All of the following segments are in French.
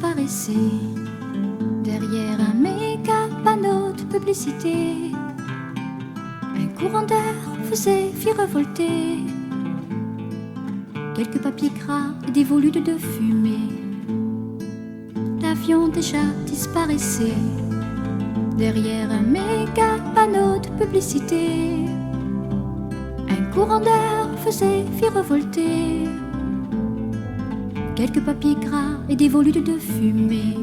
disparaissait derrière un méga panneau de publicité. Un courant d'air fit revolter quelques papiers gras et des volutes de fumée. L'avion déjà disparaissait derrière un méga panneau de publicité. Un courant d'air fit revolter quelques papiers gras et des volutes de fumée.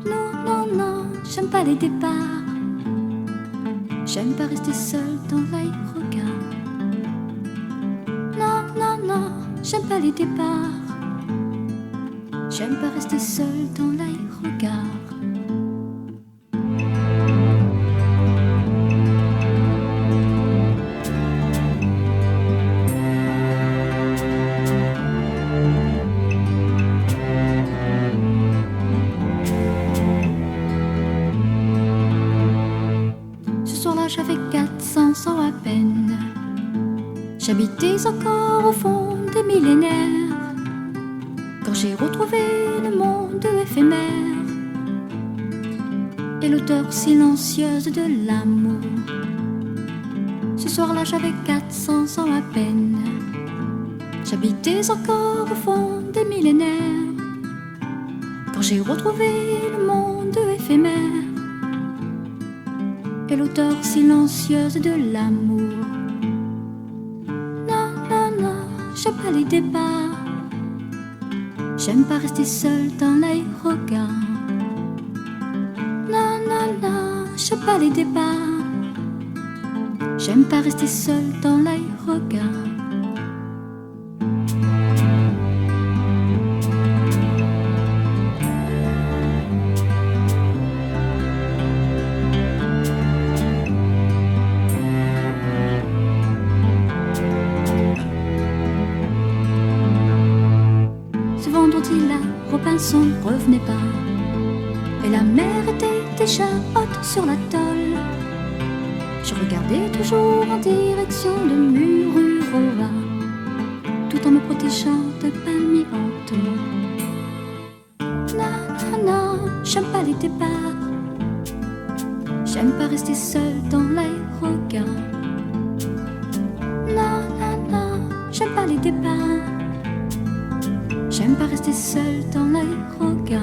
Non, non, non, j'aime pas les départs. J'aime pas rester seule dans l'aérogare. Non, non, non, j'aime pas les départs. J'aime pas rester seule dans l'aérogare. J'avais 400 ans à peine. J'habitais encore au fond des millénaires, quand j'ai retrouvé le monde éphémère et l'odeur silencieuse de l'amour. Ce soir-là j'avais 400 ans à peine. J'habitais encore au fond des millénaires, quand j'ai retrouvé le monde éphémère et l'odeur silencieuse de l'amour. Non, non, non, j'aime pas les départs. J'aime pas rester seule dans l'aérogare. Non, non, non, j'aime pas les départs. J'aime pas rester seule dans l'aérogare. La Robinson revenait pas et la mer était déjà haute sur l'atoll. Je regardais toujours en direction de Mururoa, tout en me protégeant de palmiers en taureau. Non, non, non, j'aime pas les départs. J'aime pas rester seule dans l'aérogare. Non, non, non, j'aime pas les départs. J'aime pas rester seule dans l'aérogare.